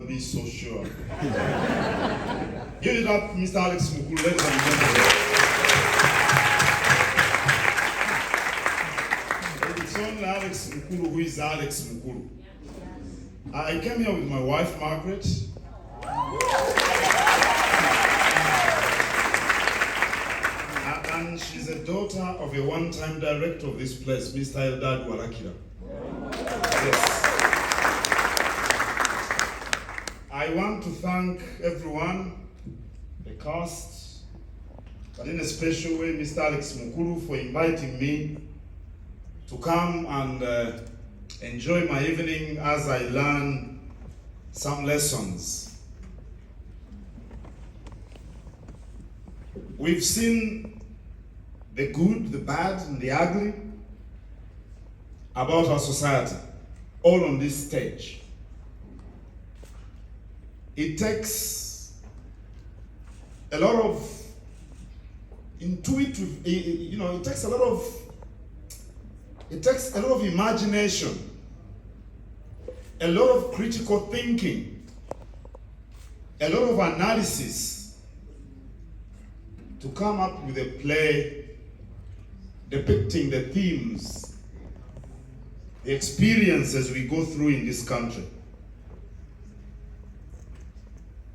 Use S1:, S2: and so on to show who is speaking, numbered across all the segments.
S1: Be so sure. Give it up, Mr. Alex Mukulu, ladies and gentlemen. It's only Alex Mukulu who is Alex Mukulu. I came here with my wife, Margaret. And she's a daughter of a one-time director of this place, Mr. Eldad Warakira. Yes. I want to thank everyone, the cast, but in a special way, Mr. Alex Mukulu, for inviting me to come and enjoy my evening as I learn some lessons. We've seen the good, the bad, and the ugly about our society, all on this stage. It takes a lot of intuitive, it takes a lot of imagination, a lot of critical thinking, a lot of analysis to come up with a play depicting the themes, the experiences we go through in this country.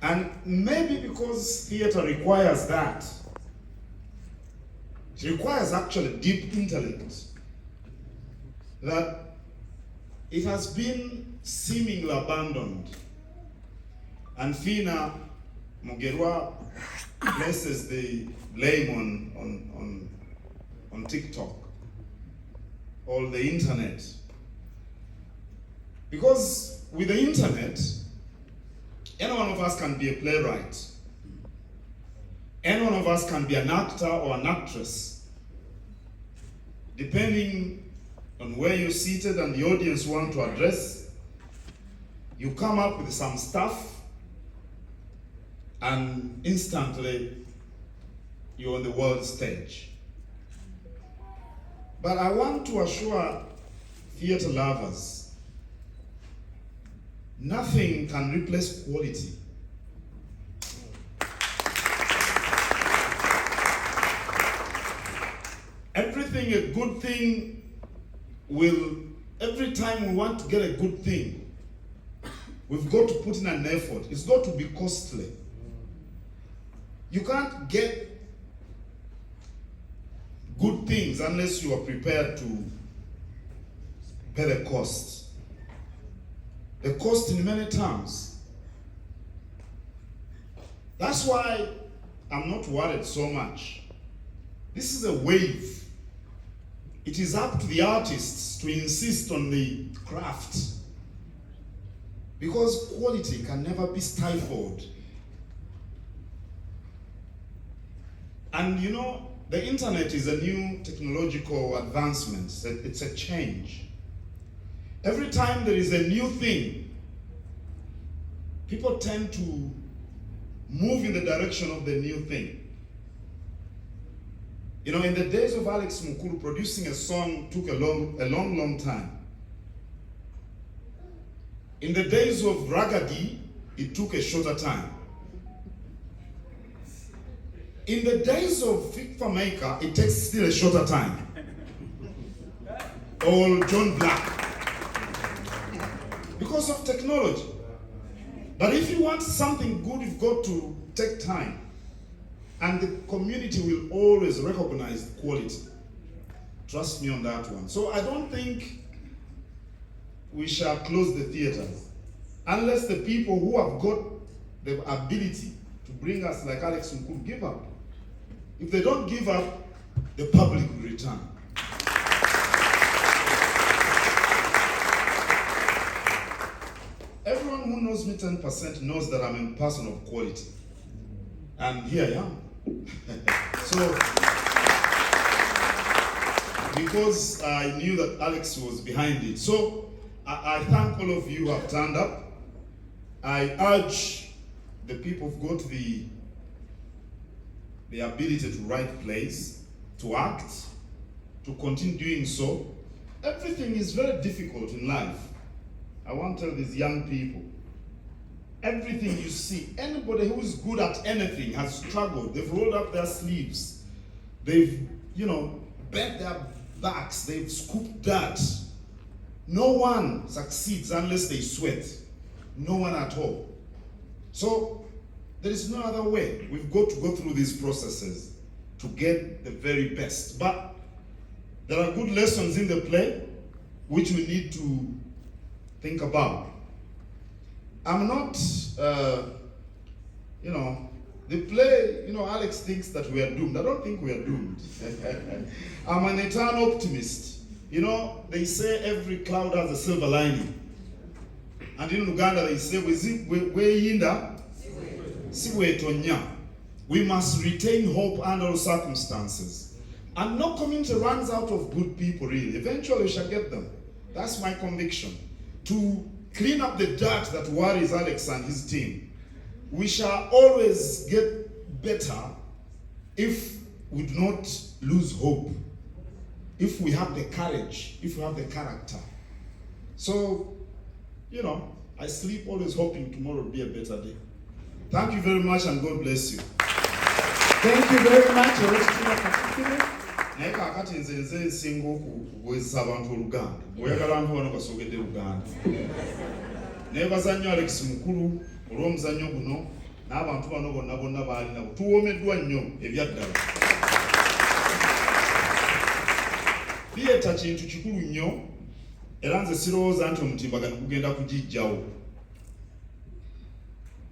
S1: And maybe because theater requires that, it requires actually deep intellect, that it has been seemingly abandoned. And Fina Mugerwa places the blame on TikTok or the internet. Because with the internet, any one of us can be a playwright. Any one of us can be an actor or an actress. Depending on where you're seated and the audience want to address, you come up with some stuff and instantly you're on the world stage. But I want to assure theater lovers, nothing can replace quality. Everything, a good thing will, every time we want to get a good thing, we've got to put in an effort. It's got to be costly. You can't get good things unless you are prepared to pay the cost. The cost in many terms. That's why I'm not worried so much. This is a wave. It is up to the artists to insist on the craft, because quality can never be stifled. And the internet is a new technological advancement. It's a change. Every time there is a new thing, people tend to move in the direction of the new thing. In the days of Alex Mukulu, producing a song took a long time. In the days of Ragadi, it took a shorter time. In the days of FIFA Maker, it takes still a shorter time. Or John Black. Because of technology. But if you want something good, you've got to take time. And the community will always recognize quality. Trust me on that one. So I don't think we shall close the theaters unless the people who have got the ability to bring us like Alex Mukulu give up. If they don't give up, the public will return. Everyone who knows me 10% knows that I'm a person of quality. And here I am. So, because I knew that Alex was behind it. So, I thank all of you who have turned up. I urge the people who've got the ability to write plays, to act, to continue doing so. Everything is very difficult in life. I want to tell these young people, Everything you see, anybody who is good at anything has struggled. They've rolled up their sleeves. They've, bent their backs. They've scooped dirt. No one succeeds unless they sweat. No one at all. So there is no other way. We've got to go through these processes to get the very best. But there are good lessons in the play which we need to think about. I'm not, the play, Alex thinks that we are doomed. I don't think we are doomed. I'm an eternal optimist. They say every cloud has a silver lining. And in Uganda they say, we must retain hope under all circumstances. And no community runs out of good people, really. Eventually we shall get them. That's my conviction. To clean up the dirt that worries Alex and his team. We shall always get better if we do not lose hope. If we have the courage, if we have the character. So, I sleep always hoping tomorrow will be a better day. Thank you very much and God bless you.
S2: Thank you very much.
S1: Naye kakati nze nsinga okuwezesa abantu Oluganda. Oyagala abantu bano basogedde Luganda. Neebaza nnyo Alex Mukulu olw'omuzannyo guno n'abantu bano bonna baali nabo. Tuwoomeddwa nnyo ebyaddala. Theatre kintu kikulu nnyo era nze sirowooza nti omutimbagano gugenda kugijjawo.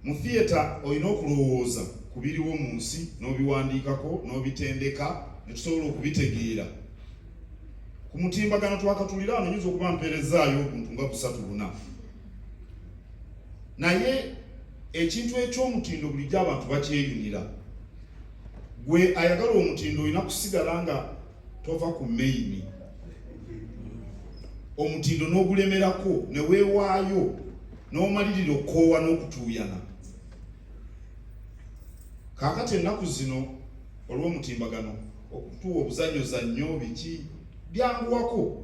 S1: Mu theatre olina okulowooza ku biriwo mu nsi n'obiwandiikako n'obitendeka ne tusobola okubitegeera. Ku mutimbagano twakatulira wano nyinza okuba mpeerezaayo obuntu nga 3-4. Naye ekintu eky'omutindo bulijjo abantu bakyeyunira. Gwe ayagala omutindo olina kusigala nga tova ku maini. Omutindo n'ogulemerako ne weewaayo n'omalirira okukoowa n'okutuuyana. Kaakati ennaku zino olw'omutimbagano okutuwa obuzannyo biki byanguwako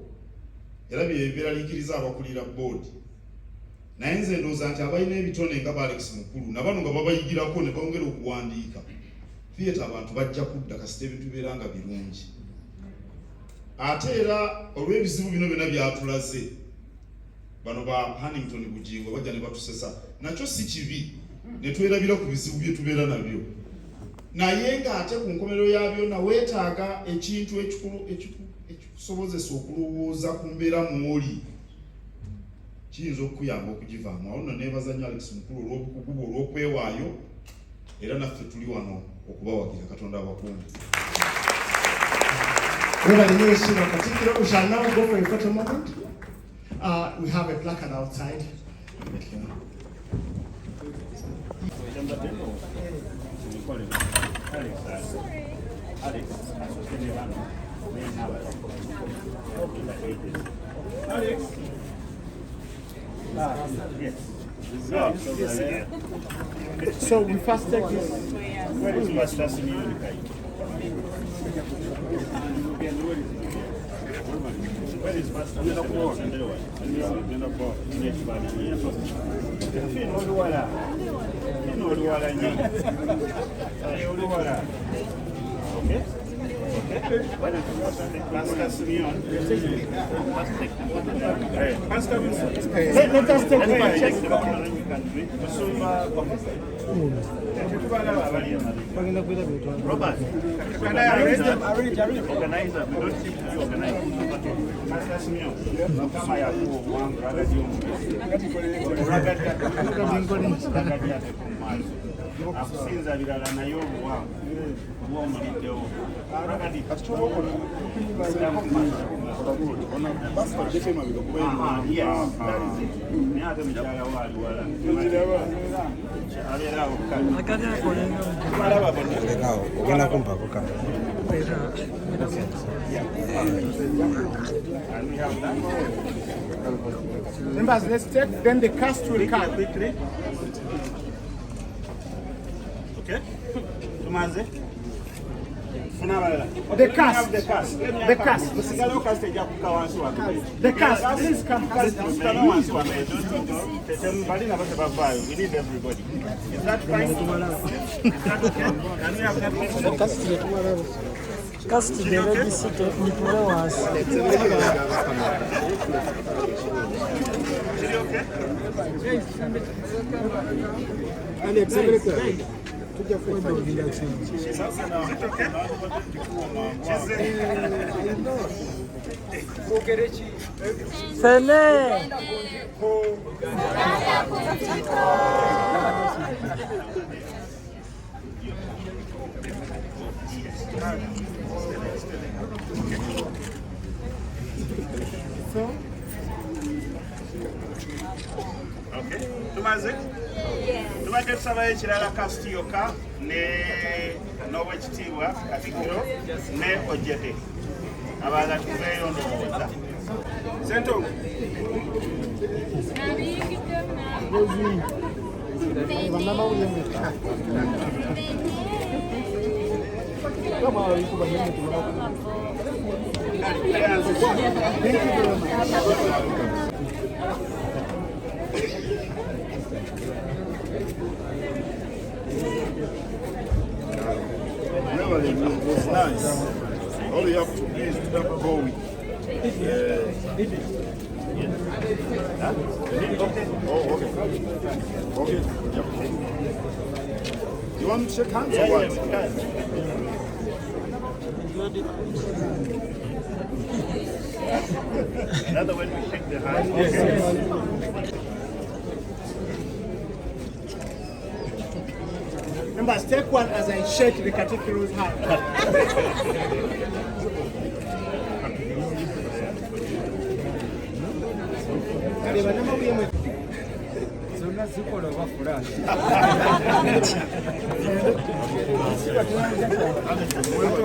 S1: era bye biraliikiriza abakulira boodi. Naye nze ndowooza nti abalina ebitone nga Alex Mukulu nabano nga babayigirako ne bongera okuwandiika, theatre abantu bajja kudda kasita ebintu bibeera nga birungi. Ate era olw'ebizibu bino byonna byatulaze bano ba Huntington Bugingo bajja ne batusesa, nakyo si kibi ne twerabira ku bizibu bye tubeera nabyo. Naye ng'ate ku nkomerero ya byonna weetaaga ekintu ekikusobozesa okulowooza ku mbeera mw'oli kiyinza okukuyamba okugivaamu. Awo nno neebaza nnyo Alex Mukulu olw'obukugu bwe olw'okwewaayo era naffe tuli wano okubawagira. Katonda abakuumi.
S2: Katikiro, we shall now go for a photo moment. We have a placard outside. So we first take this.
S3: Where is Master Simeon? Where is Master Okay? Pastor Simeon. Pastor let us take a check. Robert, can I arrest them? Organizer, we don't seem to be organized. Pastor Simeon, come here. Akusinza birala naye obuwanvu bw'omuliddewo naye ate mukyala waali wala abeera awo
S4: ogenda kumpako kale.
S2: Members, let's take, then the cast will come quickly.
S3: Okay? Tumaze?
S2: The cast.
S3: The cast.
S2: The cast. The cast. Please come.
S3: We need everybody. Is that fine? Is that okay? Can we have that?
S5: Cast the register influence.
S3: Is it okay?
S5: Fene.
S3: Okay. Tumaze? Tumaze tusaba ekirala Katikiro ne n'owekitiibwa Katikiro ne Ojjete. Abalala tuveeyo ndowooza. Sento.
S1: Really, it was nice. All you have to do is to go with. Huh? Okay. Oh, okay. Okay. Yep. You want to shake hands or what?
S3: Another when we shake the hand.
S2: Members, take one as I shake the Katikiro's hand.
S4: zonna zikola oba fulaasi